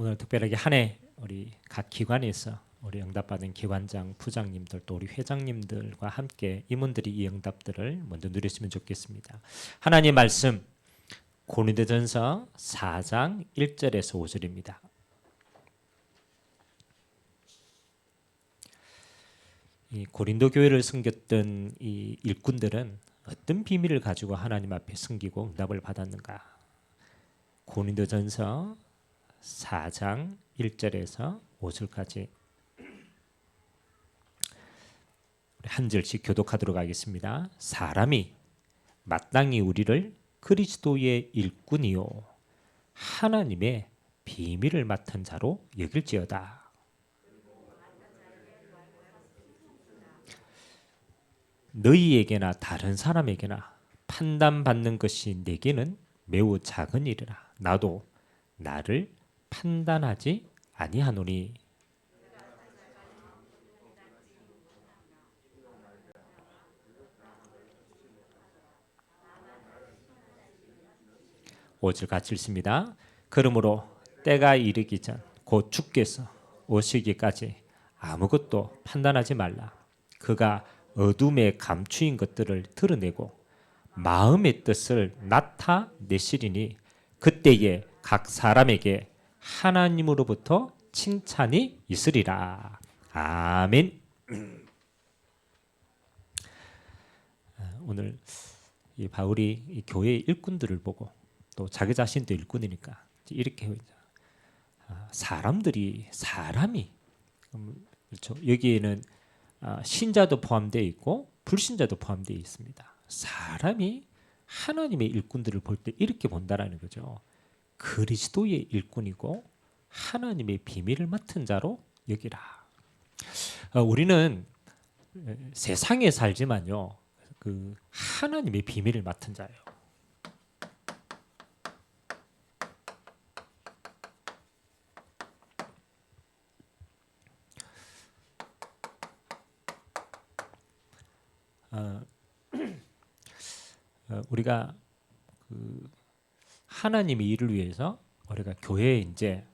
오늘 특별하게 한 해 우리 각 기관에서 우리 응답받은 기관장, 부장님들 또 우리 회장님들과 함께 임원들이 이 응답들을 먼저 누렸으면 좋겠습니다. 하나님 말씀 고린도전서 4장 1절에서 5절입니다. 이 고린도 교회를 섬겼던 이 일꾼들은 어떤 비밀을 가지고 하나님 앞에 섬기고 응답을 받았는가? 고린도전서 4장 1절에서 5절까지 한 절씩 교독하도록 하겠습니다. 사람이 마땅히 우리를 그리스도의 일꾼이요 하나님의 비밀을 맡은 자로 여길지어다. 너희에게나 다른 사람에게나 판단받는 것이 내게는 매우 작은 일이라. 나도 나를 판단하지 아니하노니. 오절 같이 읽습니다. 그러므로 때가 이르기 전 곧 주께서 오시기까지 아무것도 판단하지 말라. 그가 어둠에 감추인 것들을 드러내고 마음의 뜻을 나타내시리니 그때에 각 사람에게 하나님으로부터 칭찬이 있으리라. 아멘. 오늘 이 바울이 이 교회 일꾼들을 보고 또 자기 자신도 일꾼이니까 이렇게 사람이 그렇죠. 여기에는 신자도 포함되어 있고 불신자도 포함되어 있습니다. 사람이 하나님의 일꾼들을 볼 때 이렇게 본다라는 거죠. 그리스도의 일꾼이고 하나님의 비밀을 맡은 자로 여기라. 우리는 세상에 살지만요, 그 하나님의 비밀을 맡은 자예요. 우리가 그 하나님의 일을 위해서 우리가 교회에 이제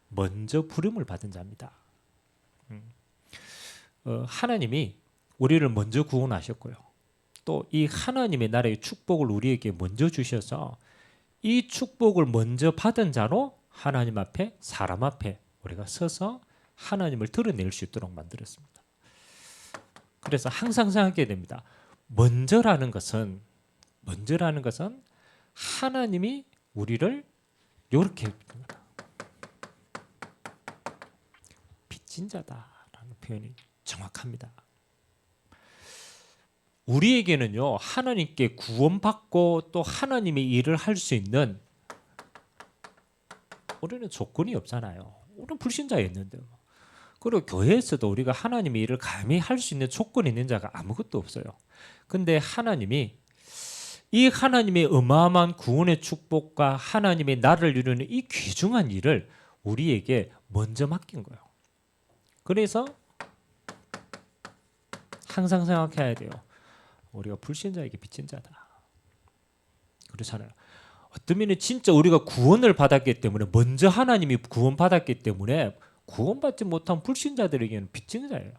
먼저 부름을 받은 자입니다. 하나님이 우리를 먼저 구원하셨고요. 또 이 하나님의 나라의 축복을 우리에게 먼저 주셔서 이 축복을 먼저 받은 자로 하나님 앞에 사람 앞에 우리가 서서 하나님을 드러낼 수 있도록 만들었습니다. 그래서 항상 생각해야 됩니다. 먼저라는 것은 하나님이 우리를 이렇게 빚진 자다라는 표현이 정확합니다. 우리에게는요, 하나님께 구원받고 또 하나님의 일을 할 수 있는 우리는 조건이 없잖아요. 우리는 불신자였는데요. 그리고 교회에서도 우리가 하나님의 일을 감히 할 수 있는 조건이 있는 자가 아무것도 없어요. 근데 하나님이 이 하나님의 어마어마한 구원의 축복과 하나님의 나라를 이루는 이 귀중한 일을 우리에게 먼저 맡긴 거예요. 그래서 항상 생각해야 돼요. 우리가 불신자에게 빚진 자다. 그렇잖아요. 어떤 면에 진짜 우리가 구원을 받았기 때문에 먼저 하나님이 구원받았기 때문에 구원받지 못한 불신자들에게는 빚진 자예요.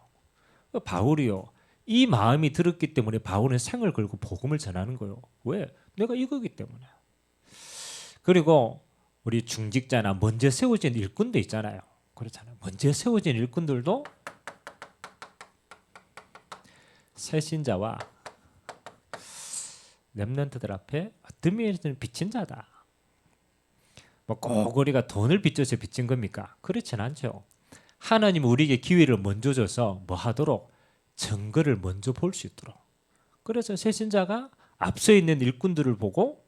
바울이요. 이 마음이 들었기 때문에 바울은 생을 걸고 복음을 전하는 거예요. 왜? 내가 이거기 때문에. 그리고 우리 중직자나 먼저 세워진 일꾼도 있잖아요. 그렇잖아요. 먼저 세워진 일꾼들도 새신자와 렘넌트들 앞에 어떤 면에서는 빚진 자다. 뭐 꼭 우리가 돈을 빚져서 빚진 겁니까? 그렇진 않죠. 하나님 우리에게 기회를 먼저 줘서 뭐 하도록 증거를 먼저 볼 수 있도록. 그래서 새신자가 앞서 있는 일꾼들을 보고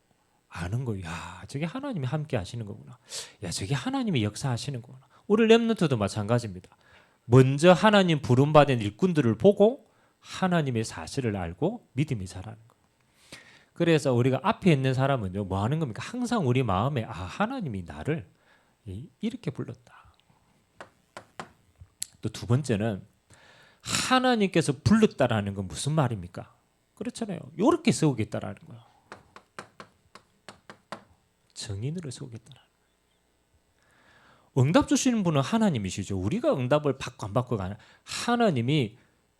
아는 거예요. 야, 저게 하나님이 함께 하시는 거구나. 야, 저게 하나님이 역사하시는 거구나. 우리 렘넌트도 마찬가지입니다. 먼저 하나님 부름받은 일꾼들을 보고 하나님의 사실을 알고 믿음이 자라는 거예요. 그래서 우리가 앞에 있는 사람은요, 뭐 하는 겁니까? 항상 우리 마음에 하나님이 나를 이렇게 불렀다. 또 두 번째는 하나님께서 불렀다라는 건 무슨 말입니까? 그렇잖아요. 이렇게 세우겠다라는 거예요. 정인으로 세우겠다라는 거예요. 응답 주시는 분은 하나님이시죠. 우리가 응답을 받고 안 받고가 아니라 하나님이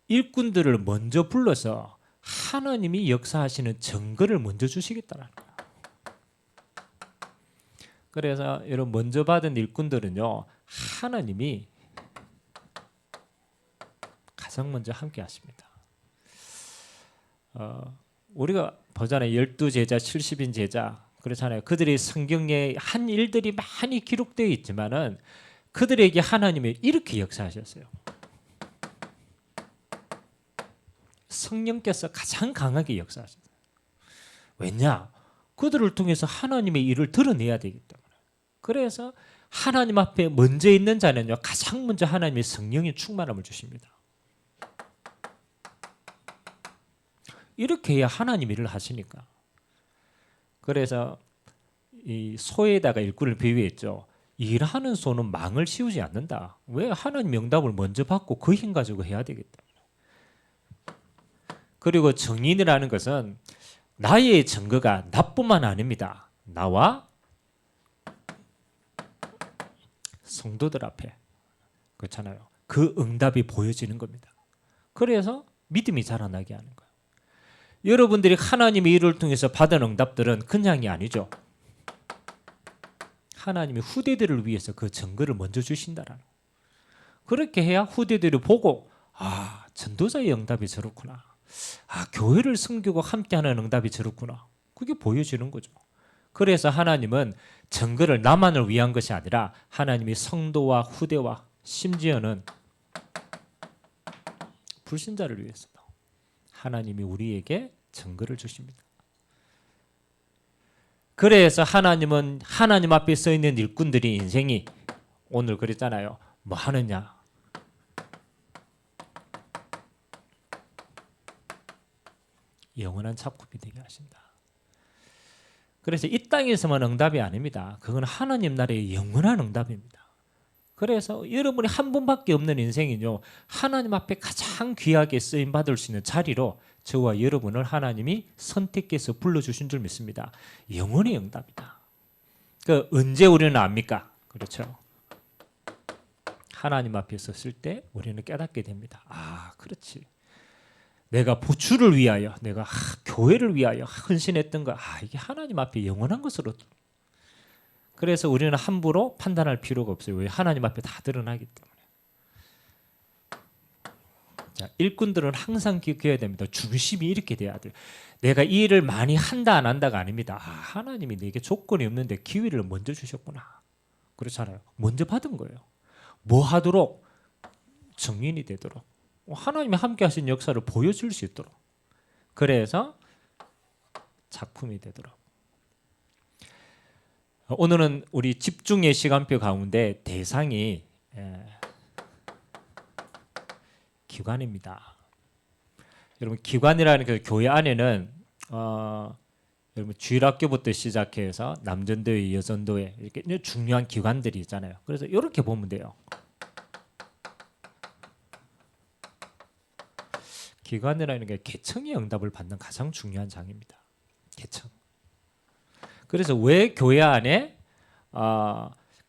일꾼들을 먼저 불러서 하나님이 역사하시는 증거를 먼저 주시겠다라는 거예요. 그래서 이런 먼저 받은 일꾼들은요, 하나님이 가장 먼저 함께 하십니다. 우리가 보잖아요. 12제자, 70인 제자 그렇잖아요. 그들이 성경에 한 일들이 많이 기록되어 있지만은 그들에게 하나님이 이렇게 역사하셨어요. 성령께서 가장 강하게 역사하셨어요. 왜냐? 그들을 통해서 하나님의 일을 드러내야 되기 때문에. 그래서 하나님 앞에 먼저 있는 자는요, 가장 먼저 하나님의 성령의 충만함을 주십니다. 이렇게 해야 하나님 일을 하시니까. 그래서 이 소에다가 일꾼을 비유했죠. 일하는 소는 망을 씌우지 않는다. 왜? 하나님 명답을 먼저 받고 그 힘 가지고 해야 되겠다. 그리고 정인이라는 것은 나의 증거가 나뿐만 아닙니다. 나와 성도들 앞에, 그렇잖아요. 그 응답이 보여지는 겁니다. 그래서 믿음이 자라나게 하는 거예요. 여러분들이 하나님의 일을 통해서 받은 응답들은 그냥이 아니죠. 하나님이 후대들을 위해서 그 증거를 먼저 주신다라는 거예요. 그렇게 해야 후대들이 보고, 아, 전도자의 응답이 저렇구나. 아, 교회를 섬기고 함께하는 응답이 저렇구나. 그게 보여지는 거죠. 그래서 하나님은 증거를 나만을 위한 것이 아니라 하나님이 성도와 후대와 심지어는 불신자를 위해서도 하나님이 우리에게 증거를 주십니다. 그래서 하나님은 하나님 앞에 서 있는 일꾼들이 인생이 오늘 그랬잖아요. 뭐 하느냐? 영원한 작품이 되게 하신다. 그래서 이 땅에서만 응답이 아닙니다. 그건 하나님 나라의 영원한 응답입니다. 그래서 여러분이 한 번밖에 없는 인생은요, 하나님 앞에 가장 귀하게 쓰임 받을 수 있는 자리로 저와 여러분을 하나님이 선택해서 불러주신 줄 믿습니다. 영원의 응답이다. 그 언제 우리는 압니까? 그렇죠. 하나님 앞에 섰을 때 우리는 깨닫게 됩니다. 아, 그렇지. 내가 보추를 위하여, 내가 교회를 위하여 헌신했던 거, 이게 하나님 앞에 영원한 것으로. 그래서 우리는 함부로 판단할 필요가 없어요. 왜? 하나님 앞에 다 드러나기 때문에. 자, 일꾼들은 항상 기억해야 됩니다. 중심이 이렇게 돼야 돼요. 내가 이 일을 많이 한다 안 한다가 아닙니다. 하나님이 내게 조건이 없는데 기회를 먼저 주셨구나. 그렇잖아요. 먼저 받은 거예요. 뭐 하도록? 정인이 되도록. 하나님이 함께 하신 역사를 보여줄 수 있도록. 그래서 작품이 되도록. 오늘은 우리 집중의 시간표 가운데 대상이 기관입니다. 여러분, 기관이라는 그 교회 안에는 여러분 주일학교부터 시작해서 남전도회, 여전도회 이렇게 중요한 기관들이 있잖아요. 그래서 이렇게 보면 돼요. 기관이라는 게 계층의 응답을 받는 가장 중요한 장입니다. 계층. 그래서 왜 교회 안에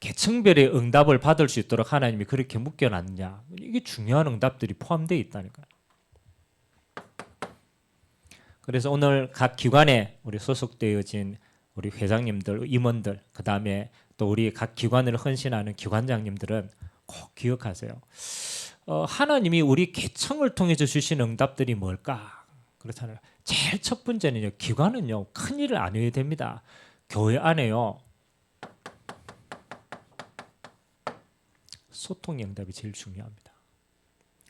계층별의 응답을 받을 수 있도록 하나님이 그렇게 묶여놨느냐. 이게 중요한 응답들이 포함되어 있다니까요. 그래서 오늘 각 기관에 우리 소속되어진 우리 회장님들, 임원들, 그 다음에 또 우리 각 기관을 헌신하는 기관장님들은 꼭 기억하세요. 하나님이 우리 계층을 통해서 주신 응답들이 뭘까? 그렇잖아요. 제일 첫 번째는요, 기관은요, 큰 일을 안 해야 됩니다. 교회 안에요, 소통의 응답이 제일 중요합니다.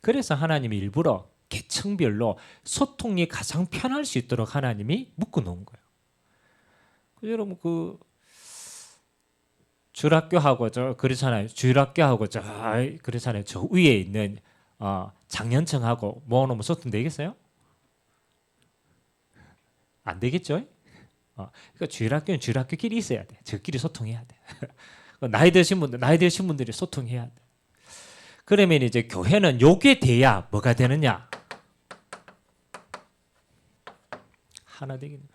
그래서 하나님이 일부러 계층별로 소통이 가장 편할 수 있도록 하나님이 묶어놓은 거예요. 여러분 그 주일학교하고 그렇잖아요. 주일학교하고 그렇잖아요. 저 위에 있는 장년층하고 모아놓으면 소통 되겠어요? 안 되겠죠? 그러니까 주일학교는 주일학교끼리 있어야 돼. 저끼리 소통해야 돼. 나이 드신 분들이 소통해야 돼. 그러면 이제 교회는 요게 돼야 뭐가 되느냐? 하나 되기는.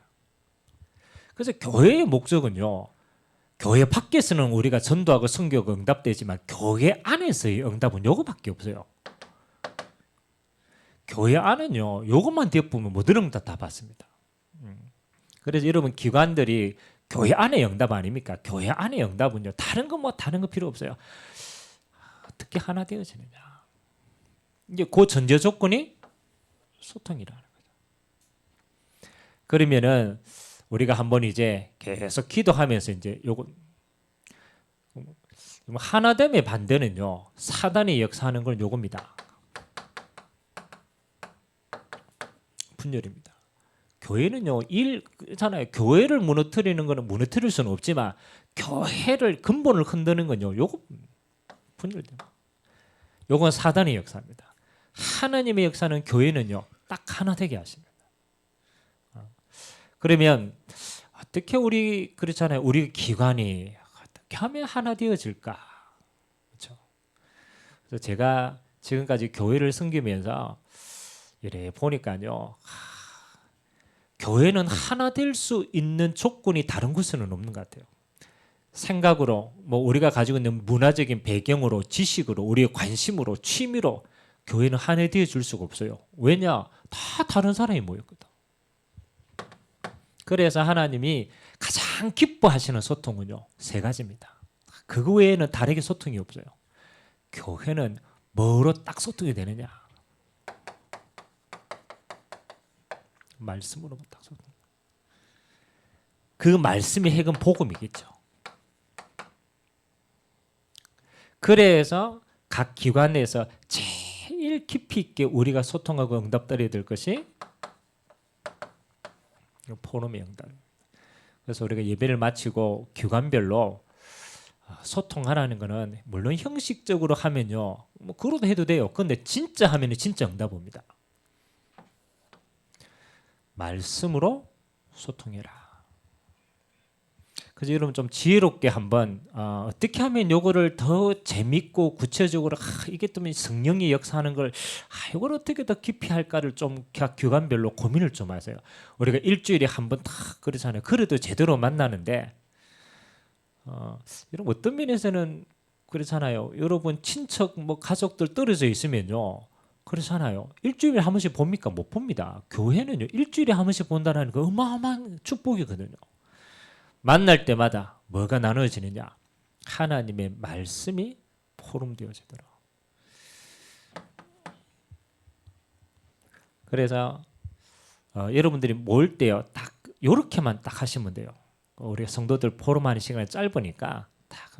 그래서 교회의 목적은요. 교회 밖에서는 우리가 전도하고 선교가 응답되지만 교회 안에서의 응답은 요거밖에 없어요. 교회 안은요. 요것만 엿보면 모든 응답 다 받습니다. 그래서 여러분 기관들이 교회 안에 응답 아닙니까? 교회 안에 응답은요. 다른 거 필요 없어요. 어떻게 하나 되어지느냐. 이제 그 전제 조건이 소통이라는 거죠. 그러면은 우리가 한번 이제 계속 기도하면서 이제 요거 하나됨의 반대는요. 사단이 역사하는 건 요겁니다. 분열입니다. 교회는요. 일잖아요. 교회를 무너뜨리는 거는 무너뜨릴 수는 없지만 교회를 근본을 흔드는 건요. 요거 분열됩니다. 요건 사단의 역사입니다. 하나님의 역사는 교회는요. 딱 하나 되게 하십니다. 그러면 어떻게 우리 그렇잖아요. 우리 기관이 어떻게 하면 하나 되어질까? 그렇죠? 그래서 제가 지금까지 교회를 섬기면서 이래 보니까요. 교회는 하나 될 수 있는 조건이 다른 곳에는 없는 것 같아요. 생각으로 뭐 우리가 가지고 있는 문화적인 배경으로 지식으로 우리의 관심으로 취미로 교회는 하나 되어 줄 수가 없어요. 왜냐? 다 다른 사람이 모였거든. 그래서 하나님이 가장 기뻐하시는 소통은요. 세 가지입니다. 그거 외에는 다르게 소통이 없어요. 교회는 뭐로 딱 소통이 되느냐? 말씀으로 딱 소통. 그 말씀의 핵은 복음이겠죠. 그래서 각 기관 내에서 제일 깊이 있게 우리가 소통하고 응답드려야 될 것이 포럼의 응답. 그래서 우리가 예배를 마치고 기관별로 소통하라는 거는 물론 형식적으로 하면요, 뭐 그러도 해도 돼요. 그런데 진짜 하면은 진짜 응답입니다. 말씀으로 소통해라. 그래서 여러분 좀 지혜롭게 한번 어떻게 하면 요거를 더 재밌고 구체적으로 이게 또 성령이 역사하는 걸 이걸 어떻게 더 깊이 할까를 좀 교관별로 고민을 좀 하세요. 우리가 일주일에 한 번 딱 그러잖아요. 그래도 제대로 만나는데 이런 어떤 면에서는 그렇잖아요. 여러분 친척 뭐 가족들 떨어져 있으면요. 그렇잖아요. 일주일에 한 번씩 봅니까? 못 봅니다. 교회는요. 일주일에 한 번씩 본다는 거 어마어마한 축복이거든요. 만날 때마다 뭐가 나눠지느냐? 하나님의 말씀이 포럼되어지더라. 그래서 여러분들이 모일 때요. 딱 요렇게만 딱 하시면 돼요. 우리 성도들 포럼하는 시간이 짧으니까 딱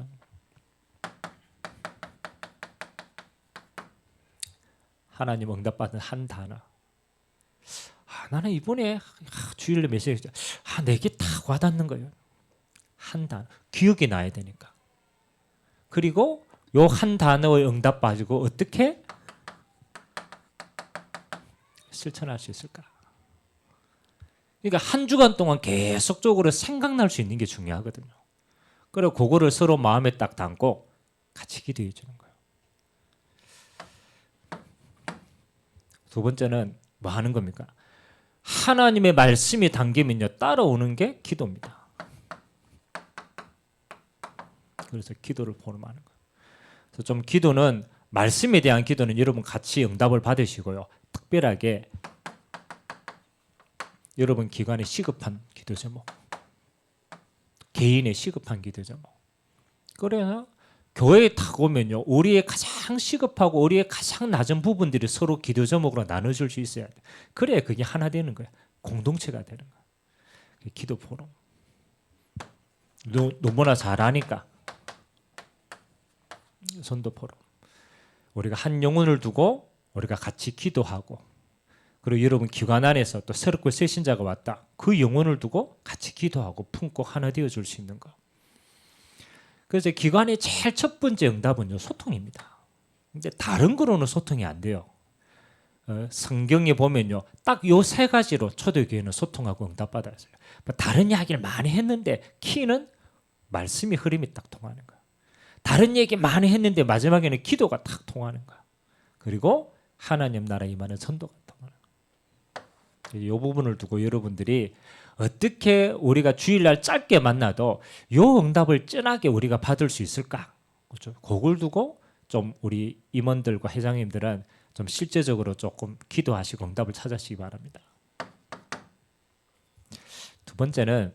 하나님 응답받은 한 단어. 나는 이번에 주일날 메시지 내게 딱 와닿는 거예요. 한 단어. 기억이 나야 되니까. 그리고 요 한 단어의 응답 가지고 어떻게 실천할 수 있을까? 그러니까 한 주간 동안 계속적으로 생각날 수 있는 게 중요하거든요. 그리고 그거를 서로 마음에 딱 담고 같이 기도해 주는 거예요. 두 번째는 뭐 하는 겁니까? 하나님의 말씀이 담기면요 따라오는 게 기도입니다. 그래서 기도를 포럼하는 거예요. 그래서 좀 기도는 말씀에 대한 기도는 여러분 같이 응답을 받으시고요. 특별하게 여러분 기관에 시급한 기도 제목, 개인의 시급한 기도 제목. 그래서 교회에 딱 오면요, 우리의 가장 시급하고 우리의 가장 낮은 부분들이 서로 기도 제목으로 나눠줄 수 있어야 돼. 그래야 그게 하나 되는 거야. 공동체가 되는 거야. 기도 포럼. 너무나 잘하니까 선도 포럼. 우리가 한 영혼을 두고 우리가 같이 기도하고, 그리고 여러분 기관 안에서 또 새롭게 새 신자가 왔다. 그 영혼을 두고 같이 기도하고 품고 하나 되어줄 수 있는 거. 그래서 기관의 제일 첫 번째 응답은요 소통입니다. 근데 다른 거로는 소통이 안 돼요. 성경에 보면요 딱 요 세 가지로 초대교회는 소통하고 응답받아요. 다른 이야기를 많이 했는데 키는 말씀이 흐름이 딱 통하는 거예요. 다른 얘기 많이 했는데 마지막에는 기도가 딱 통하는 거예요. 그리고 하나님 나라 임하는 선도가 통하는 거예요. 이 부분을 두고 여러분들이 어떻게 우리가 주일날 짧게 만나도 요 응답을 찐하게 우리가 받을 수 있을까? 그렇죠? 그걸 두고 좀 우리 임원들과 회장님들은 좀 실제적으로 조금 기도하시고 응답을 찾으시기 바랍니다. 두 번째는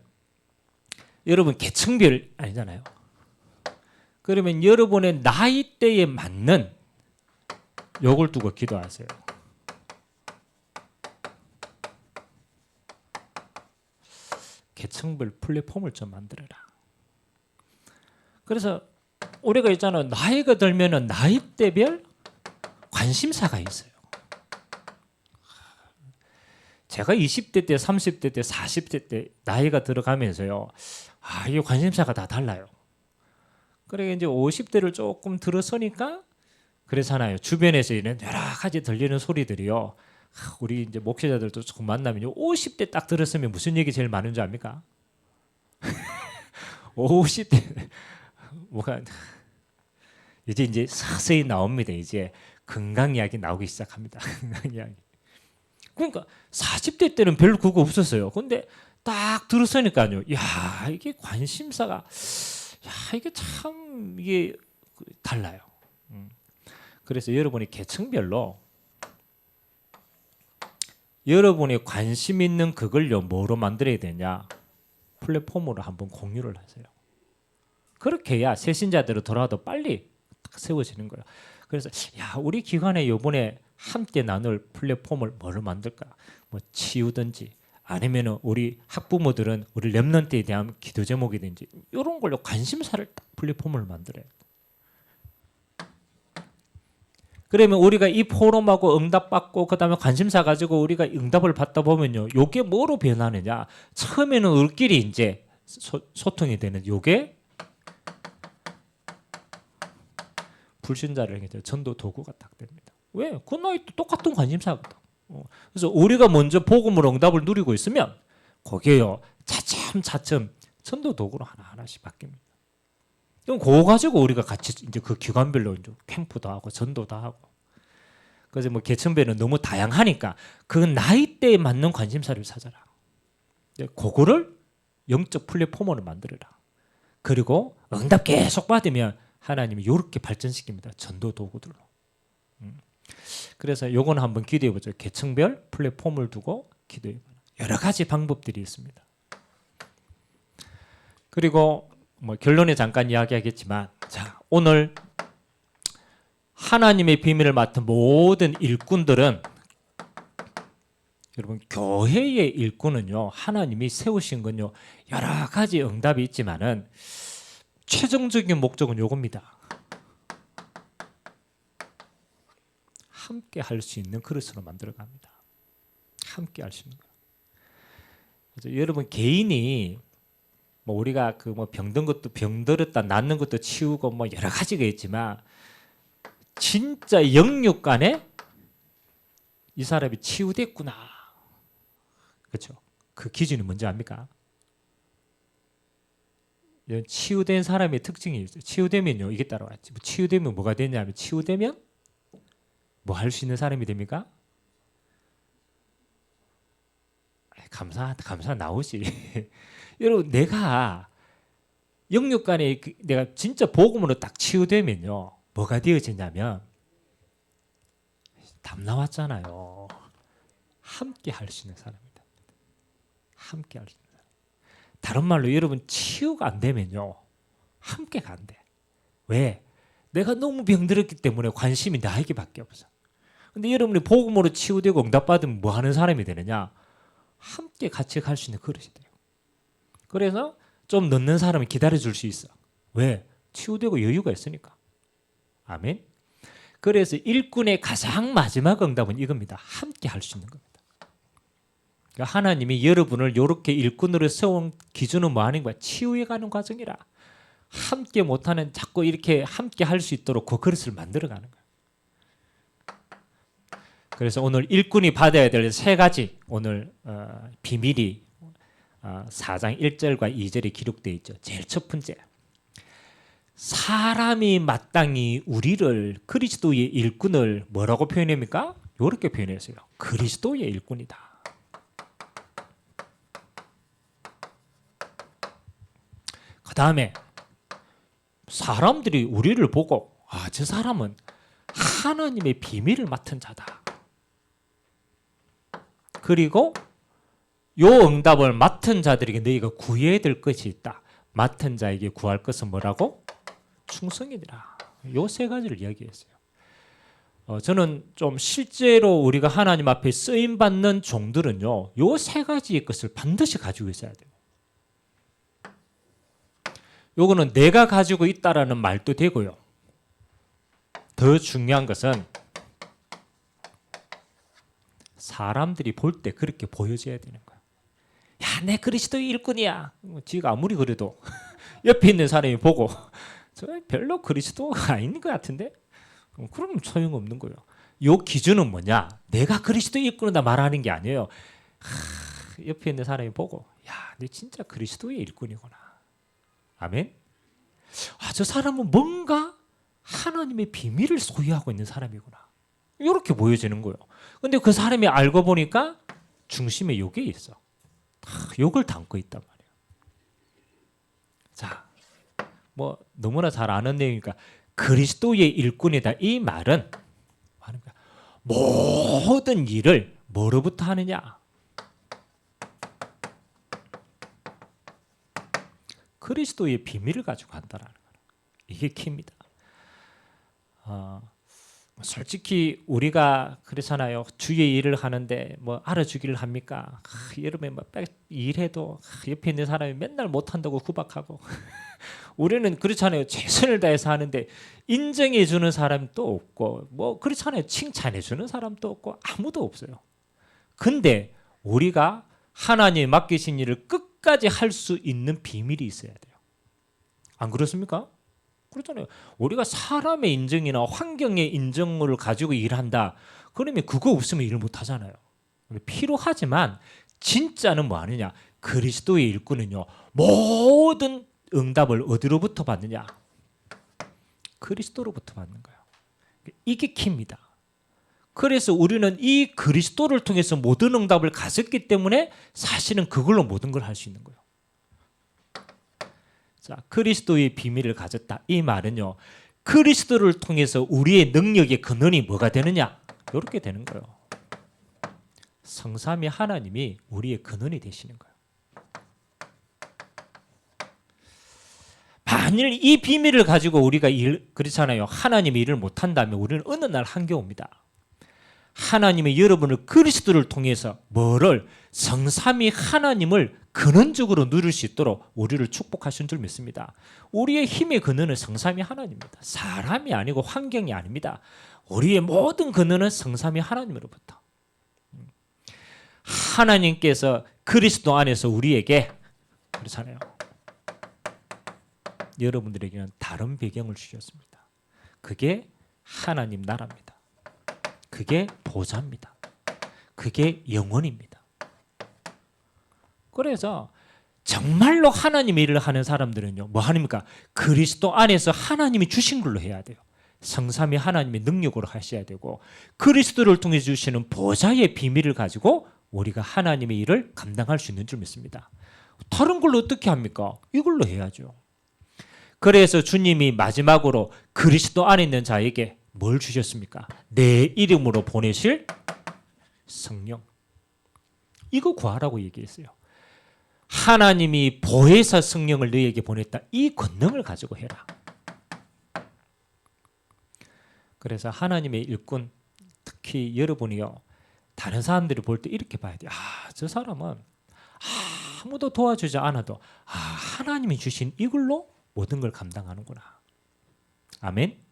여러분 계층별 아니잖아요. 그러면 여러분의 나이대에 맞는 요걸 두고 기도하세요. 계층별 플랫폼을 좀 만들어라. 그래서 우리가 있잖아, 나이가 들면은 나이대별 관심사가 있어요. 제가 20대 때, 30대 때, 40대 때 나이가 들어가면서요, 이게 관심사가 다 달라요. 그래 이제 50대를 조금 들어서니까 그렇잖아요. 주변에서 이런 여러 가지 들리는 소리들이요. 우리 이제 목회자들도 조금 만나면요, 50대 딱 들었으면 무슨 얘기 제일 많은 줄 압니까? 50대 뭐가 이제 서서히 나옵니다. 이제 건강 이야기 나오기 시작합니다. 건강 이야기. 그러니까 40대 때는 별 그거 없었어요. 근데 딱 들었으니까요. 야, 이게 관심사가, 야, 이게 참 이게 달라요. 그래서 여러분이 계층별로 여러분이 관심 있는 그걸요 뭐로 만들어야 되냐? 플랫폼으로 한번 공유를 하세요. 그렇게 해야 새신자들을 돌아와도 빨리 딱 세워지는 거예요. 그래서 야, 우리 기관에 이번에 함께 나눌 플랫폼을 뭐로 만들까? 뭐 치유든지 아니면은 우리 학부모들은 우리 렘넌트에 대한 기도 제목이든지 이런 걸로 관심사를 딱 플랫폼을 만들어요. 그러면 우리가 이 포럼하고 응답받고 그다음에 관심사 가지고 우리가 응답을 받다 보면요, 요게 뭐로 변하느냐? 처음에는 우리끼리 이제 소통이 되는 요게 불신자를 전도 도구가 딱 됩니다. 왜? 그 나이도 똑같은 관심사거든. 그래서 우리가 먼저 복음으로 응답을 누리고 있으면 거기에요 차츰차츰 전도 도구로 하나하나씩 바뀝니다. 그럼 그거 가지고 우리가 같이 이제 그 기관별로 이제 캠프도 하고 전도도 하고. 그래서 뭐 계층별은 너무 다양하니까 그 나이대에 맞는 관심사를 찾아라. 그거를 영적 플랫폼으로 만들어라. 그리고 응답 계속 받으면 하나님이 이렇게 발전시킵니다. 전도 도구들로. 그래서 요거는 한번 기도해 보죠. 계층별 플랫폼을 두고 기도해 봐라. 여러 가지 방법들이 있습니다. 그리고 뭐 결론에 잠깐 이야기하겠지만, 자, 오늘 하나님의 비밀을 맡은 모든 일꾼들은, 여러분 교회의 일꾼은요, 하나님이 세우신 건요 여러 가지 응답이 있지만은 최종적인 목적은 요겁니다. 함께 할 수 있는 그릇으로 만들어 갑니다. 함께 할 수 있는 거. 그래서 여러분 개인이 뭐 우리가 그 뭐 병든 것도 병들었다 낫는 것도 치우고 뭐 여러 가지가 있지만 진짜 영육 간에 이 사람이 치유됐구나. 그렇죠? 그 기준이 뭔지 압니까? 치유된 사람의 특징이 있어요. 치유되면요 이게 따라왔지. 치유되면 뭐가 되냐면 치유되면 뭐 할 수 있는 사람이 됩니까? 감사 나오지. 여러분 내가 영육 간에 내가 진짜 복음으로 딱 치유되면요 뭐가 되어지냐면 답 나왔잖아요. 함께 할 수 있는 사람이다. 함께 할 수 있는 사람. 다른 말로 여러분 치유가 안 되면요 함께가 안 돼. 왜? 내가 너무 병들었기 때문에 관심이 나에게밖에 없어. 근데 여러분이 복음으로 치유되고 응답받으면 뭐 하는 사람이 되느냐? 함께 같이 갈 수 있는 그릇이 돼요. 그래서 좀 늦는 사람이 기다려줄 수 있어. 왜? 치유되고 여유가 있으니까. 아멘. 그래서 일꾼의 가장 마지막 응답은 이겁니다. 함께 할 수 있는 겁니다. 그러니까 하나님이 여러분을 이렇게 일꾼으로 세운 기준은 뭐 하는 거야? 치유해가는 과정이라. 함께 못하는 자꾸 이렇게 함께 할 수 있도록 그 그릇을 만들어가는 거야. 그래서 오늘 일꾼이 받아야 될 세 가지 오늘 비밀이 4장 1절과 2절에 기록되어 있죠. 제일 첫 번째, 사람이 마땅히 우리를 그리스도의 일꾼을 뭐라고 표현합니까? 이렇게 표현했어요. 그리스도의 일꾼이다. 그 다음에 사람들이 우리를 보고 저 사람은 하나님의 비밀을 맡은 자다. 그리고 요 응답을 맡은 자들에게 너희가 구해야 될 것이 있다. 맡은 자에게 구할 것은 뭐라고? 충성이니라. 요 세 가지를 이야기했어요. 저는 좀 실제로 우리가 하나님 앞에 쓰임 받는 종들은요, 요 세 가지의 것을 반드시 가지고 있어야 돼요. 요거는 내가 가지고 있다라는 말도 되고요. 더 중요한 것은 사람들이 볼 때 그렇게 보여줘야 되는 거야. 야, 내 그리스도의 일꾼이야. 지가 아무리 그래도 옆에 있는 사람이 보고 저 별로 그리스도가 아닌 것 같은데? 그럼 소용없는 거예요. 요 기준은 뭐냐? 내가 그리스도의 일꾼이다 말하는 게 아니에요. 옆에 있는 사람이 보고 야, 너 진짜 그리스도의 일꾼이구나. 아멘? 저 사람은 뭔가 하나님의 비밀을 소유하고 있는 사람이구나. 이렇게 보여지는 거예요. 근데 그 사람이 알고 보니까 중심에 요게 있어. 요걸 담고 있단 말이에요. 자, 뭐 너무나 잘 아는 내용이니까 그리스도의 일꾼이다. 이 말은 모든 일을 뭐로부터 하느냐? 그리스도의 비밀을 가지고 한다라는 거예요. 이게 키입니다. 솔직히 우리가 그렇잖아요. 주의 일을 하는데 뭐 알아주기를 합니까? 여름에 뭐 일해도 옆에 있는 사람이 맨날 못한다고 구박하고 우리는 그렇잖아요. 최선을 다해서 하는데 인정해 주는 사람도 없고 뭐 그렇잖아요. 칭찬해 주는 사람도 없고 아무도 없어요. 근데 우리가 하나님이 맡기신 일을 끝까지 할 수 있는 비밀이 있어야 돼요. 안 그렇습니까? 그렇잖아요. 우리가 사람의 인정이나 환경의 인정을 가지고 일한다. 그러면 그거 없으면 일을 못 하잖아요. 필요하지만 진짜는 뭐 하느냐? 그리스도의 일꾼은요. 모든 응답을 어디로부터 받느냐? 그리스도로부터 받는 거예요. 이게 키입니다. 그래서 우리는 이 그리스도를 통해서 모든 응답을 가졌기 때문에 사실은 그걸로 모든 걸 할 수 있는 거예요. 자, 그리스도의 비밀을 가졌다. 이 말은요. 그리스도를 통해서 우리의 능력의 근원이 뭐가 되느냐? 이렇게 되는 거예요. 성삼위 하나님이 우리의 근원이 되시는 거예요. 만일 이 비밀을 가지고 우리가 그렇잖아요. 하나님의 일을 못한다면 우리는 어느 날 한계 옵니다. 하나님의 여러분을 그리스도를 통해서 뭐를 성삼위 하나님을 근원적으로 누릴 수 있도록 우리를 축복하신 줄 믿습니다. 우리의 힘의 근원은 성삼위 하나님입니다. 사람이 아니고 환경이 아닙니다. 우리의 모든 근원은 성삼위 하나님으로부터. 하나님께서 그리스도 안에서 우리에게 그렇잖아요. 여러분들에게는 다른 배경을 주셨습니다. 그게 하나님 나라입니다. 그게 보좌입니다. 그게 영원입니다. 그래서 정말로 하나님의 일을 하는 사람들은요. 뭐 하십니까? 그리스도 안에서 하나님이 주신 걸로 해야 돼요. 성삼위 하나님의 능력으로 하셔야 되고 그리스도를 통해 주시는 보좌의 비밀을 가지고 우리가 하나님의 일을 감당할 수 있는 줄 믿습니다. 다른 걸로 어떻게 합니까? 이걸로 해야죠. 그래서 주님이 마지막으로 그리스도 안에 있는 자에게 뭘 주셨습니까? 내 이름으로 보내실 성령. 이거 구하라고 얘기했어요. 하나님이 보혜사 성령을 너희에게 보냈다. 이 권능을 가지고 해라. 그래서 하나님의 일꾼, 특히 여러분이요. 다른 사람들이 볼 때 이렇게 봐야 돼요. 저 사람은 아무도 도와주지 않아도 하나님이 주신 이걸로 모든 걸 감당하는구나. 아멘.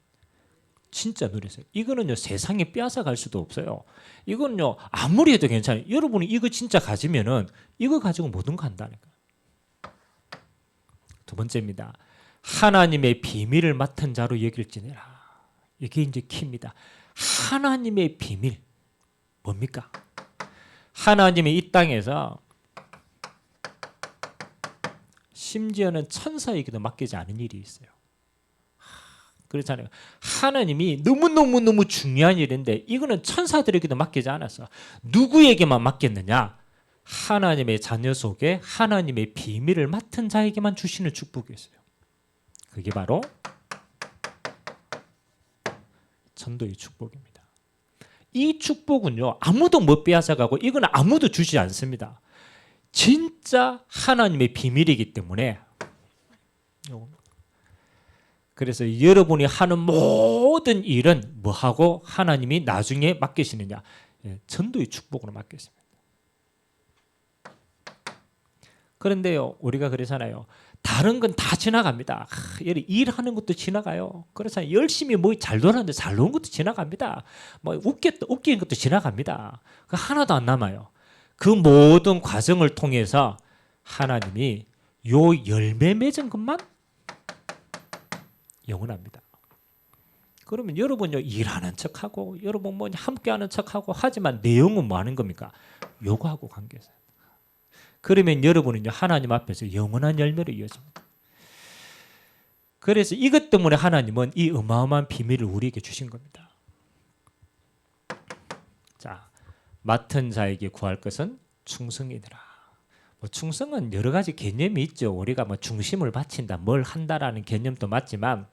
진짜 누리세요. 이거는요 세상에 빼앗아갈 수도 없어요. 이거는요 아무리 해도 괜찮아요. 여러분이 이거 진짜 가지면은 이거 가지고 모든 거 한다니까. 두 번째입니다. 하나님의 비밀을 맡은 자로 여길지니라. 이게 이제 키입니다. 하나님의 비밀 뭡니까? 하나님이 이 땅에서 심지어는 천사에게도 맡기지 않은 일이 있어요. 그렇잖아요. 하나님이 너무 중요한 일인데 이거는 천사들에게도 맡기지 않았어. 누구에게만 맡겼느냐? 하나님의 자녀 속에 하나님의 비밀을 맡은 자에게만 주시는 축복이 있어요. 그게 바로 전도의 축복입니다. 이 축복은요, 아무도 못 빼앗아가고 이건 아무도 주지 않습니다. 진짜 하나님의 비밀이기 때문에. 그래서 여러분이 하는 모든 일은 뭐하고 하나님이 나중에 맡기시느냐? 전도의 축복으로 맡겼습니다. 그런데요, 우리가 그러잖아요. 다른 건 다 지나갑니다. 일하는 것도 지나가요. 그래서 열심히 뭐 잘 놀았는데 잘 노는 것도 지나갑니다. 뭐 웃긴 것도 지나갑니다. 그 하나도 안 남아요. 그 모든 과정을 통해서 하나님이 요 열매 맺은 것만 영원합니다. 그러면 여러분요, 일하는 척하고 여러분 뭐 함께하는 척하고 하지만 내용은 뭐 하는 겁니까? 요거하고 관계에서. 그러면 여러분은요, 하나님 앞에서 영원한 열매로 이어집니다. 그래서 이것 때문에 하나님은 이 어마어마한 비밀을 우리에게 주신 겁니다. 자, 맡은 자에게 구할 것은 충성이니라. 뭐 충성은 여러 가지 개념이 있죠. 우리가 뭐 중심을 바친다, 뭘 한다라는 개념도 맞지만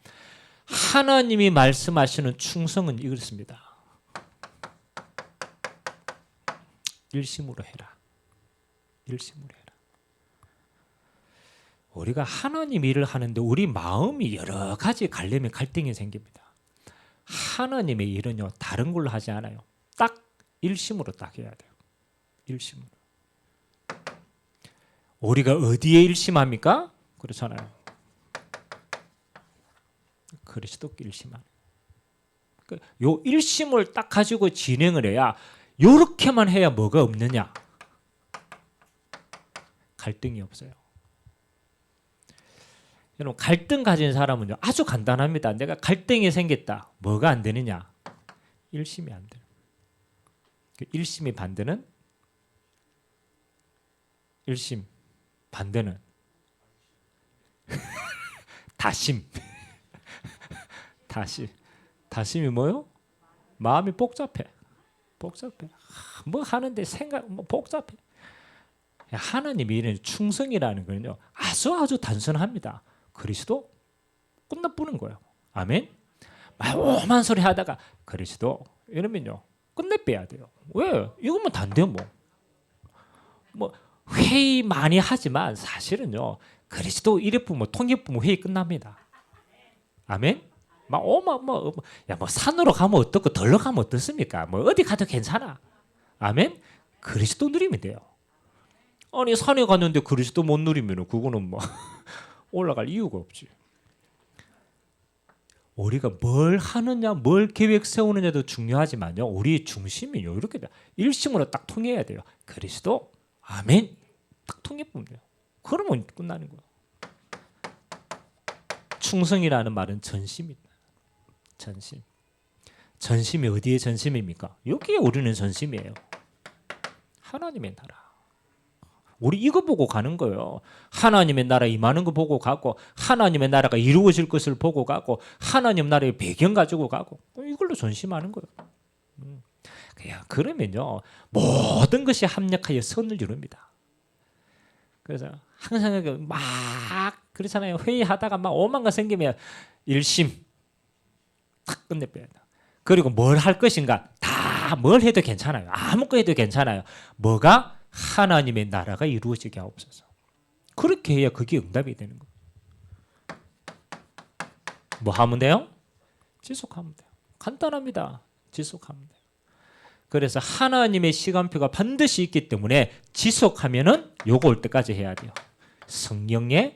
하나님이 말씀하시는 충성은 이렇습니다. 일심으로 해라. 일심으로 해라. 우리가 하나님 일을 하는데 우리 마음이 여러 가지 갈림이 갈등이 생깁니다. 하나님의 일은요, 다른 걸로 하지 않아요. 딱 일심으로 딱 해야 돼요. 일심으로. 우리가 어디에 일심합니까? 그렇잖아요. 그리스도께 일심하는. 요 일심을 딱 가지고 진행을 해야, 요렇게만 해야 뭐가 없느냐? 갈등이 없어요. 여러분, 갈등 가진 사람은요, 아주 간단합니다. 내가 갈등이 생겼다. 뭐가 안 되느냐? 일심이 안 돼요. 일심이 반대는? 일심. 반대는? 다심. 다심이 뭐요? 마음이 복잡해. 뭐 하는데 생각, 뭐 복잡해. 하나님의 일은 충성이라는 거는요, 아주 단순합니다. 그리스도 끝나뿌는 거예요. 아멘. 오만 소리 하다가 그리스도 이러면요, 끝내 빼야 돼요. 왜? 이거면 단데 뭐 회의 많이 하지만 사실은요, 그리스도 이래쁘면 통일부면 회의 끝납니다. 아멘. 뭐 산으로 가면 어떻고 덜러 가면 어떻습니까? 뭐 어디 가도 괜찮아. 아멘. 그리스도 누리면 돼요. 아니 산에 갔는데 그리스도 못 누리면 그거는 뭐 올라갈 이유가 없지. 우리가 뭘 하느냐, 뭘 계획 세우느냐도 중요하지만요, 우리의 중심이요, 이렇게 일심으로 딱 통해야 돼요. 그리스도, 아멘, 딱 통해보면 돼요. 그러면 끝나는 거예요. 충성이라는 말은 전심입니다. 전심. 전심이 어디에 전심입니까? 여기에 우리는 전심이에요. 하나님의 나라. 우리 이거 보고 가는 거예요. 하나님의 나라 임하는 거 보고 가고, 하나님의 나라가 이루어질 것을 보고 가고, 하나님 나라의 배경 가지고 가고, 이걸로 전심하는 거예요. 그러면요, 모든 것이 합력하여 선을 이룹니다. 그래서 항상 막 그렇잖아요. 회의하다가 막 오만 거 생기면 일심 딱 끝내빼야 돼. 그리고 뭘 할 것인가, 다 뭘 해도 괜찮아요. 아무것도 해도 괜찮아요. 뭐가? 하나님의 나라가 이루어지게 하옵소서. 그렇게 해야 그게 응답이 되는 거예요. 뭐 하면 돼요? 지속하면 돼요. 간단합니다. 지속하면 돼요. 그래서 하나님의 시간표가 반드시 있기 때문에 지속하면은 요거 올 때까지 해야 돼요. 성령의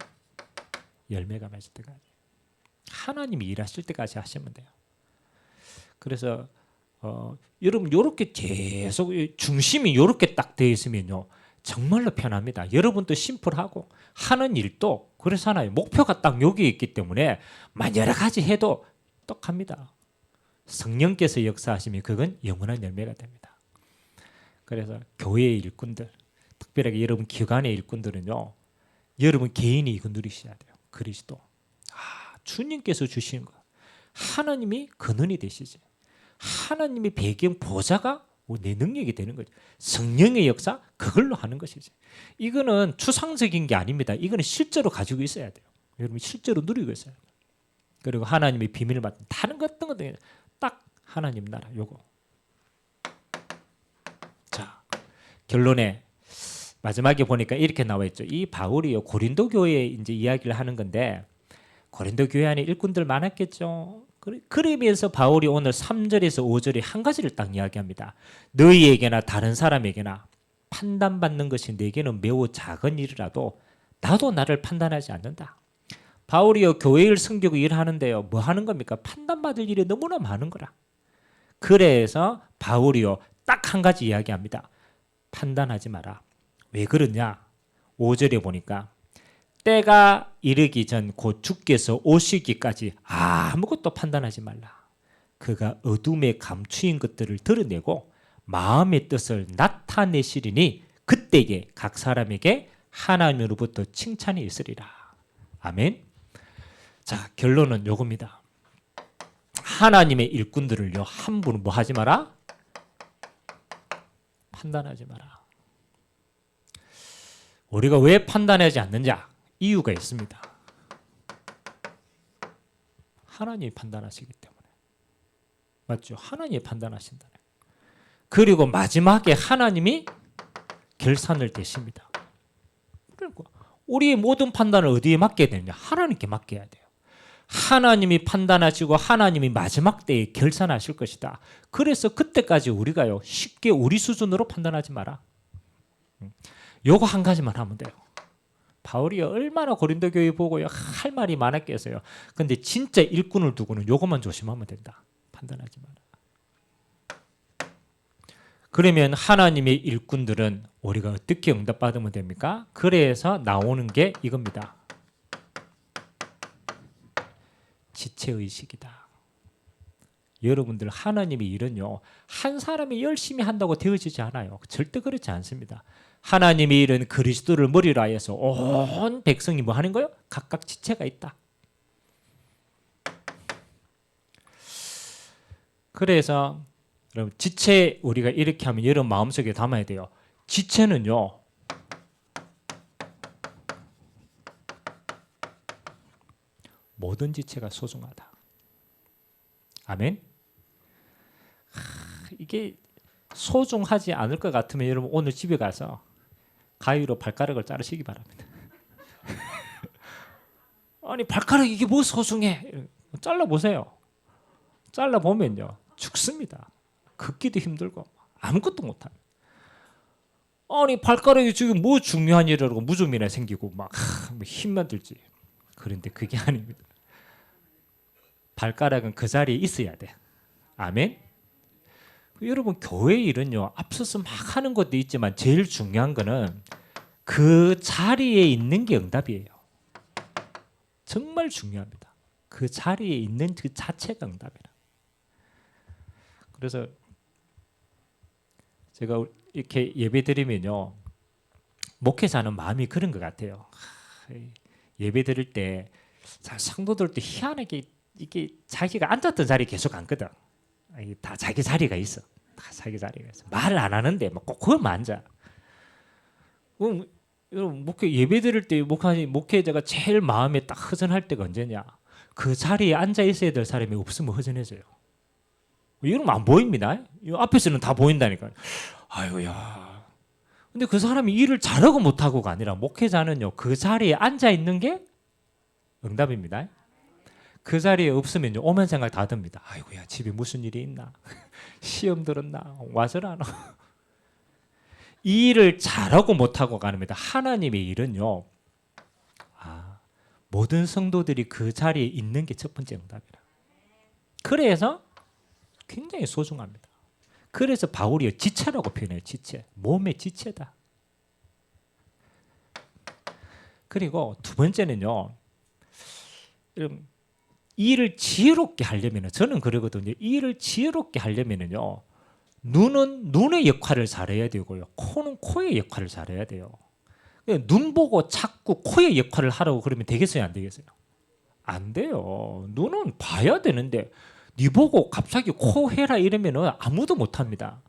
열매가 맺을 때까지. 하나님이 일하실 때까지 하시면 돼요. 그래서 여러분 요렇게 계속 중심이 요렇게 딱 되어 있으면요, 정말로 편합니다. 여러분도 심플하고 하는 일도 그렇잖아요. 목표가 딱 여기 있기 때문에 여러 가지 해도 똑합니다. 성령께서 역사하시면 그건 영원한 열매가 됩니다. 그래서 교회의 일꾼들, 특별하게 여러분 기관의 일꾼들은요, 여러분 개인이 이거 누리셔야 돼요. 그리스도. 주님께서 주시는 거. 하나님이 근원이 되시지. 하나님의 배경 보좌가 내 능력이 되는 거죠. 성령의 역사 그걸로 하는 것이지. 이거는 추상적인 게 아닙니다. 이거는 실제로 가지고 있어야 돼요. 여러분 실제로 누리고 있어야 돼요. 그리고 하나님의 비밀을 받는 다른 것 어떤 것도 딱 하나님 나라 요거. 자, 결론에 마지막에 보니까 이렇게 나와 있죠. 이 바울이요 고린도 교회에 이제 이야기를 하는 건데 고린도 교회 안에 일꾼들 많았겠죠. 그러면서 바울이 오늘 3절에서 5절에 한 가지를 딱 이야기합니다. 너희에게나 다른 사람에게나 판단받는 것이 내게는 매우 작은 일이라도 나도 나를 판단하지 않는다. 바울이요 교회를 섬기고 일하는데요. 뭐 하는 겁니까? 판단받을 일이 너무나 많은 거라. 그래서 바울이요 딱 한 가지 이야기합니다. 판단하지 마라. 왜 그러냐? 5절에 보니까 때가 이르기 전 곧 주께서 오시기까지 아무것도 판단하지 말라. 그가 어둠에 감추인 것들을 드러내고 마음의 뜻을 나타내시리니 그때에 각 사람에게 하나님으로부터 칭찬이 있으리라. 아멘. 자, 결론은 요겁니다. 하나님의 일꾼들을요 한 분은 뭐 하지 마라? 판단하지 마라. 우리가 왜 판단하지 않느냐? 이유가 있습니다. 하나님이 판단하시기 때문에. 맞죠? 하나님이 판단하신다. 그리고 마지막에 하나님이 결산을 대십니다. 그러니까 우리의 모든 판단을 어디에 맡겨야 되느냐? 하나님께 맡겨야 돼요. 하나님이 판단하시고 하나님이 마지막 때에 결산하실 것이다. 그래서 그때까지 우리가요 쉽게 우리 수준으로 판단하지 마라. 요거 한 가지만 하면 돼요. 바울이 얼마나 고린도 교회 보고요 할 말이 많았겠어요. 근데 진짜 일꾼을 두고는 요것만 조심하면 된다. 판단하지 마라. 그러면 하나님의 일꾼들은 우리가 어떻게 응답받으면 됩니까? 그래서 나오는 게 이겁니다. 지체의식이다. 여러분들 하나님의 일은요 한 사람이 열심히 한다고 되어지지 않아요. 절대 그렇지 않습니다. 하나님의 일은 그리스도를 머리로 하여서 온 백성이 뭐 하는 거예요? 각각 지체가 있다. 그래서 여러분 지체 우리가 이렇게 하면 여러분 마음속에 담아야 돼요. 지체는요 모든 지체가 소중하다. 아멘. 이게 소중하지 않을 것 같으면 여러분 오늘 집에 가서 가위로 발가락을 자르시기 바랍니다. 아니 발가락 이게 뭐 소중해? 잘라보세요. 잘라보면요 죽습니다. 걷기도 힘들고 아무것도 못합니다. 아니 발가락이 지금 뭐 중요한 일이라고 무좀이나 생기고 막 힘만 들지. 그런데 그게 아닙니다. 발가락은 그 자리에 있어야 돼. 아멘. 여러분 교회 일은요 앞서서 막 하는 것도 있지만 제일 중요한 거는 그 자리에 있는 게 응답이에요. 정말 중요합니다. 그 자리에 있는 그 자체가 응답이라. 그래서 제가 이렇게 예배 드리면요 목회자는 마음이 그런 것 같아요. 예배 드릴 때 성도들도 희한하게 이게 자기가 앉았던 자리에 계속 앉거든. 다 자기 자리가 있어. 다 자기 자리가 있어. 말을 안 하는데 막 꼭 그거만 앉아. 그럼 여러분 목회 예배 드릴 때 목회자가 제일 마음에 딱 허전할 때가 언제냐? 그 자리에 앉아 있어야 될 사람이 없으면 허전해져요. 이러면 안 보입니다. 앞에서는 다 보인다니까요. 아이고야. 근데 그 사람이 일을 잘하고 못하고가 아니라 목회자는요 그 자리에 앉아 있는 게 응답입니다. 그 자리에 없으면요 오면 생각 다 듭니다. 아이고야 집에 무슨 일이 있나? 시험 들었나? 와서라나? 이 일을 잘하고 못하고가 아닙니다. 하나님의 일은요 모든 성도들이 그 자리에 있는 게 첫 번째 응답이라. 그래서 굉장히 소중합니다. 그래서 바울이 지체라고 표현해요. 지체. 몸의 지체다. 그리고 두 번째는요 이 일을 지혜롭게 하려면 저는 그러거든요. 이 일을 지혜롭게 하려면요 눈은 눈의 역할을 잘해야 되고요. 코는 코의 역할을 잘해야 돼요. 눈 보고 자꾸 코의 역할을 하라고 그러면 되겠어요? 안 되겠어요? 안 돼요. 눈은 봐야 되는데 네 보고 갑자기 코 해라 이러면 아무도 못합니다.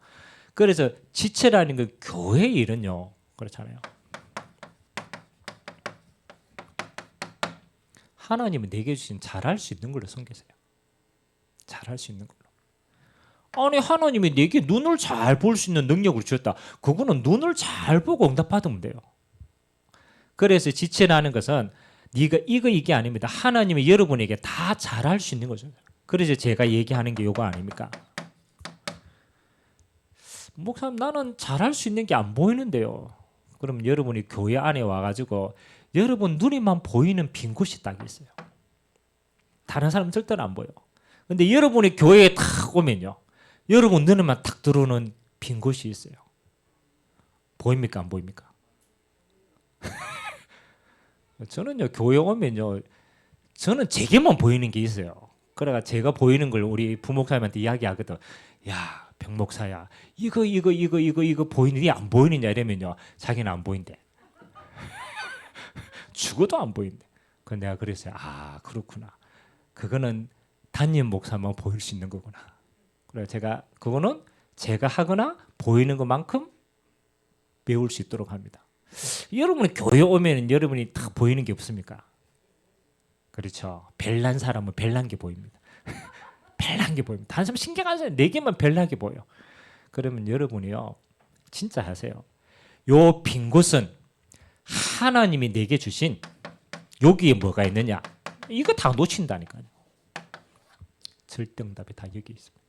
그래서 지체라는 그 교회의 일은요. 그렇잖아요. 하나님은 내게 주신 잘할 수 있는 걸로 섬기세요. 잘할 수 있는 걸로. 아니 하나님이 내게 눈을 잘 볼 수 있는 능력을 주셨다. 그거는 눈을 잘 보고 응답받으면 돼요. 그래서 지체라는 것은 네가 이게 아닙니다. 하나님이 여러분에게 다 잘할 수 있는 거죠. 그래서 제가 얘기하는 게 요거 아닙니까? 목사님 나는 잘할 수 있는 게 안 보이는데요. 그럼 여러분이 교회 안에 와가지고 여러분 눈에만 보이는 빈 곳이 딱 있어요. 다른 사람 절대로 안 보여. 근데 여러분이 교회에 탁 오면요. 여러분 눈에만 탁 들어오는 빈 곳이 있어요. 보입니까? 안 보입니까? 저는요 교회 오면요 저는 제게만 보이는 게 있어요. 그래가 제가 보이는 걸 우리 부목사님한테 이야기하거든. 야 병목사야 이거 보이느냐 안 보이느냐 이러면요 자기는 안 보인대. 죽어도 안 보인대. 그 내가 그랬어요. 아 그렇구나. 그거는 담임 목사만 보일 수 있는 거구나. 그래 제가 그거는 제가 하거나 보이는 것만큼 배울 수 있도록 합니다. 여러분이 교회 오면 여러분이 다 보이는 게 없습니까? 그렇죠. 별난 사람은 별난 게 보입니다. 별난 게 보입니다. 다른 사람 신경 안 써요. 내게만 별나게 보여. 그러면 여러분이요 진짜 하세요. 요 빈 곳은 하나님이 내게 주신 여기에 뭐가 있느냐? 이거 다 놓친다니까요. 절대응답이 다 여기 있습니다.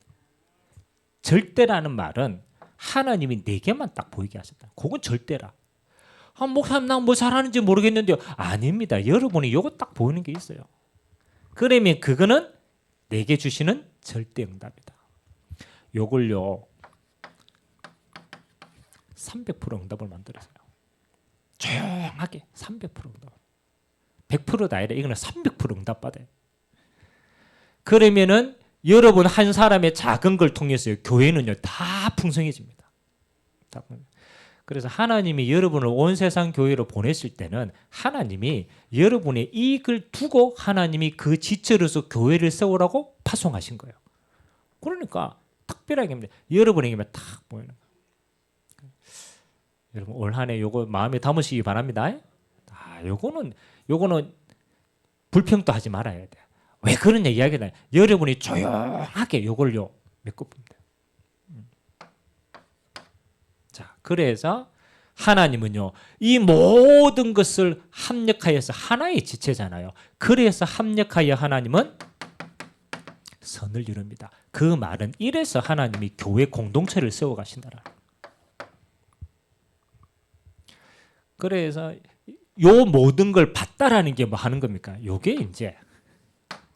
절대라는 말은 하나님이 내게만 딱 보이게 하셨다. 그건 절대라. 아, 목사님 나 뭐 잘하는지 모르겠는데요. 아닙니다. 여러분이 요거 딱 보이는 게 있어요. 그러면 그거는 내게 주시는 절대응답이다. 요걸요 300% 응답을 만들었어요. 조용하게 300% 응답. 100%다 아니라 이거는 300% 응답받아요. 그러면은 여러분 한 사람의 작은 걸 통해서 교회는요 다 풍성해집니다. 다 그래서 하나님이 여러분을 온 세상 교회로 보냈을 때는 하나님이 여러분의 이익을 두고 하나님이 그 지체로서 교회를 세우라고 파송하신 거예요. 그러니까 특별하게 여러분에게만 딱 보이는 거예요. 여러분 올 한 해 요거 마음에 담으시기 바랍니다. 아, 요거는 불평도 하지 말아야 돼. 왜 그런 이야기냐? 여러분이 조용하게 요걸요 메꿔보면 돼요. 자, 그래서 하나님은요 이 모든 것을 합력하여서 하나의 지체잖아요. 그래서 합력하여 하나님은 선을 이룹니다. 그 말은 이래서 하나님이 교회 공동체를 세워 가신다라. 그래서 요 모든 걸 봤다라는 게 뭐 하는 겁니까? 요게 이제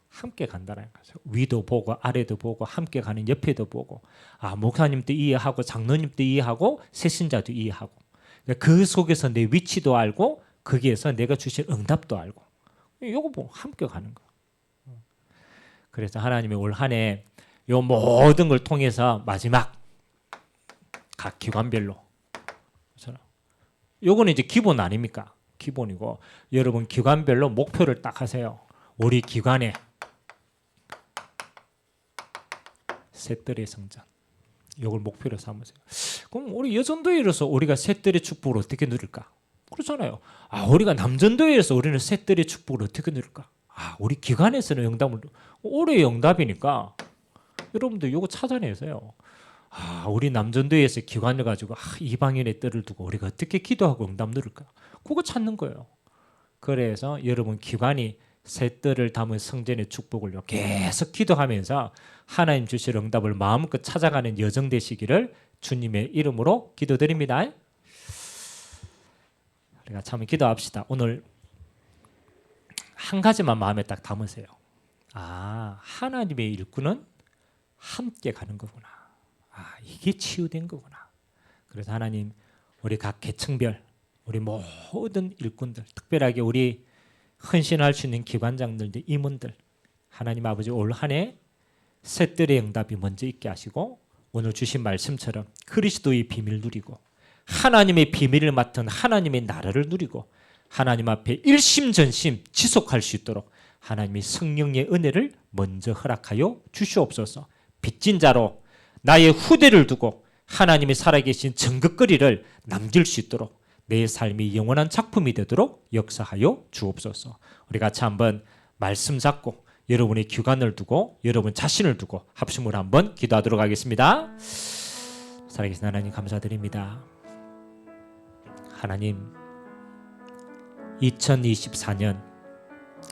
함께 간다는 거죠. 위도 보고 아래도 보고 함께 가는 옆에도 보고 아 목사님도 이해하고 장로님도 이해하고 새신자도 이해하고 그 속에서 내 위치도 알고 거기에서 내가 주신 응답도 알고 요거 보고 함께 가는 거. 그래서 하나님이 올 한 해 요 모든 걸 통해서 마지막 각 기관별로 요거는 이제 기본 아닙니까? 기본이고 여러분 기관별로 목표를 딱 하세요. 우리 기관에 셋들의 성전 이걸 목표로 삼으세요. 그럼 우리 여전도회로서 우리가 셋들의 축복을 어떻게 누릴까? 그렇잖아요. 아 우리가 남전도회에서 우리는 셋들의 축복을 어떻게 누릴까? 아 우리 기관에서는 응답을 올해의 응답이니까 여러분들 이거 찾아내세요. 아 우리 남전도회에서 기관을 가지고 이방인의 뜰을 두고 우리가 어떻게 기도하고 응답 누릴까? 그거 찾는 거예요. 그래서 여러분 기관이 셋들을 담은 성전의 축복을 계속 기도하면서 하나님 주실 응답을 마음껏 찾아가는 여정 되시기를 주님의 이름으로 기도드립니다. 우리가 참 기도합시다. 오늘 한 가지만 마음에 딱 담으세요. 아 하나님의 일꾼은 함께 가는 거구나. 아 이게 치유된 거구나. 그래서 하나님 우리 각 계층별 우리 모든 일꾼들 특별하게 우리 헌신할 수 있는 기관장들들 임원들 하나님 아버지 올 한 해 셋들의 응답이 먼저 있게 하시고 오늘 주신 말씀처럼 그리스도의 비밀을 누리고 하나님의 비밀을 맡은 하나님의 나라를 누리고 하나님 앞에 일심전심 지속할 수 있도록 하나님의 성령의 은혜를 먼저 허락하여 주시옵소서. 빚진 자로 나의 후대를 두고 하나님이 살아계신 증거거리를 남길 수 있도록 내 삶이 영원한 작품이 되도록 역사하여 주옵소서. 우리 같이 한번 말씀 잡고 여러분의 주관을 두고 여러분 자신을 두고 합심으로 한번 기도하도록 하겠습니다. 살아계신 하나님 감사드립니다. 하나님 2024년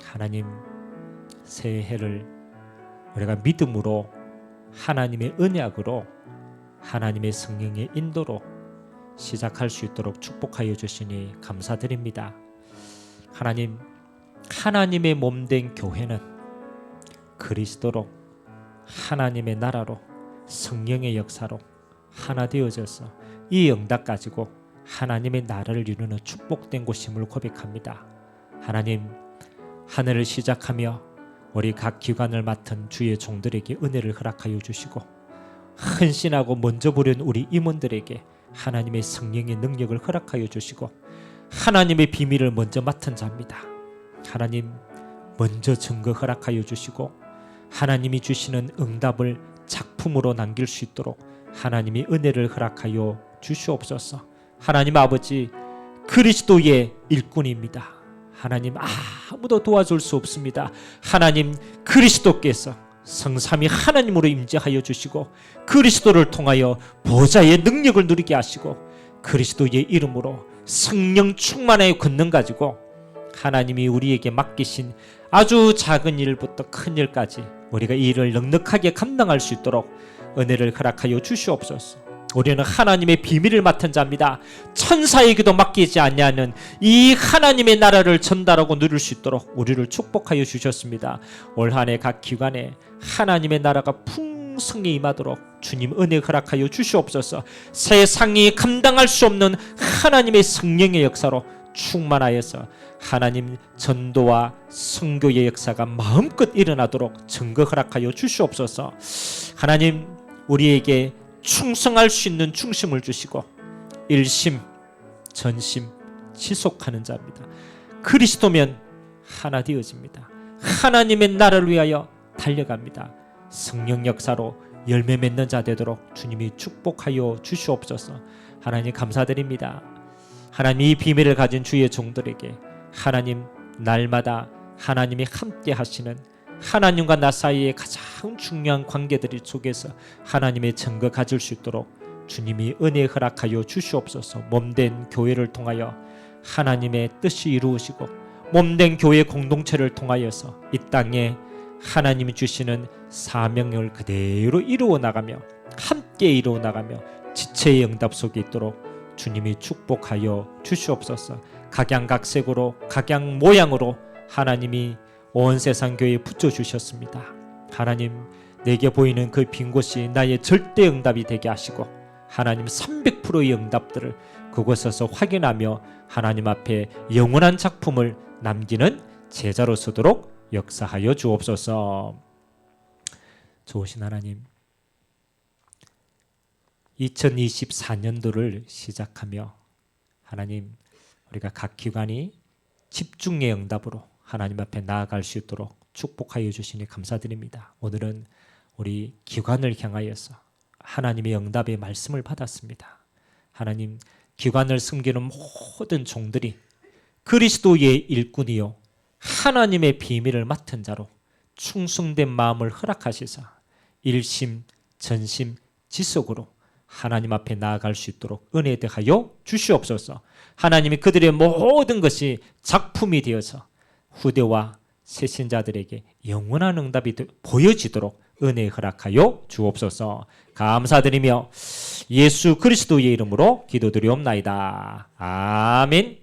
하나님 새해를 우리가 믿음으로 하나님의 언약으로 하나님의 성령의 인도로 시작할 수 있도록 축복하여 주시니 감사드립니다. 하나님, 하나님의 몸된 교회는 그리스도로 하나님의 나라로 성령의 역사로 하나 되어져서 이 응답 가지고 하나님의 나라를 이루는 축복된 곳임을 고백합니다. 하나님, 하늘을 시작하며 우리 각 기관을 맡은 주의 종들에게 은혜를 허락하여 주시고 헌신하고 먼저 부른 우리 임원들에게 하나님의 성령의 능력을 허락하여 주시고 하나님의 비밀을 먼저 맡은 자입니다. 하나님 먼저 증거 허락하여 주시고 하나님이 주시는 응답을 작품으로 남길 수 있도록 하나님이 은혜를 허락하여 주시옵소서. 하나님 아버지, 그리스도의 일꾼입니다. 하나님 아무도 도와줄 수 없습니다. 하나님 그리스도께서 성삼위 하나님으로 임재하여 주시고 그리스도를 통하여 보좌의 능력을 누리게 하시고 그리스도의 이름으로 성령 충만의 권능 가지고 하나님이 우리에게 맡기신 아주 작은 일부터 큰 일까지 우리가 이 일을 넉넉하게 감당할 수 있도록 은혜를 허락하여 주시옵소서. 우리는 하나님의 비밀을 맡은 자입니다. 천사에게도 맡기지 아니하는 이 하나님의 나라를 전달하고 누릴 수 있도록 우리를 축복하여 주셨습니다. 올 한 해 각 기관에 하나님의 나라가 풍성히 임하도록 주님 은혜 허락하여 주시옵소서. 세상이 감당할 수 없는 하나님의 성령의 역사로 충만하여서 하나님 전도와 선교의 역사가 마음껏 일어나도록 증거 허락하여 주시옵소서. 하나님 우리에게 충성할 수 있는 중심을 주시고 일심, 전심, 지속하는 자입니다. 그리스도면 하나 되어집니다. 하나님의 나라를 위하여 달려갑니다. 성령 역사로 열매 맺는 자 되도록 주님이 축복하여 주시옵소서. 하나님 감사드립니다. 하나님 이 비밀을 가진 주의 종들에게 하나님 날마다 하나님이 함께 하시는 하나님과 나 사이의 가장 중요한 관계들 속에서 하나님의 증거 가질 수 있도록 주님이 은혜 허락하여 주시옵소서. 몸된 교회를 통하여 하나님의 뜻이 이루어지고 몸된 교회 공동체를 통하여서 이 땅에 하나님이 주시는 사명을 그대로 이루어 나가며 함께 이루어 나가며 지체의 응답 속에 있도록 주님이 축복하여 주시옵소서. 각양각색으로 각양 모양으로 하나님이 온 세상 교회에 붙여주셨습니다. 하나님 내게 보이는 그 빈 곳이 나의 절대 응답이 되게 하시고 하나님 300%의 응답들을 그곳에서 확인하며 하나님 앞에 영원한 작품을 남기는 제자로 서도록 역사하여 주옵소서. 좋으신 하나님, 2024년도를 시작하며 하나님 우리가 각 기관이 집중의 응답으로 하나님 앞에 나아갈 수 있도록 축복하여 주시니 감사드립니다. 오늘은 우리 기관을 향하여서 하나님의 응답의 말씀을 받았습니다. 하나님 기관을 섬기는 모든 종들이 그리스도의 일꾼이요 하나님의 비밀을 맡은 자로 충성된 마음을 허락하시사 일심, 전심, 지속으로 하나님 앞에 나아갈 수 있도록 은혜 대하여 주시옵소서. 하나님이 그들의 모든 것이 작품이 되어서 후대와 새신자들에게 영원한 응답이 보여지도록 은혜 허락하여 주옵소서. 감사드리며 예수 그리스도의 이름으로 기도드리옵나이다. 아멘.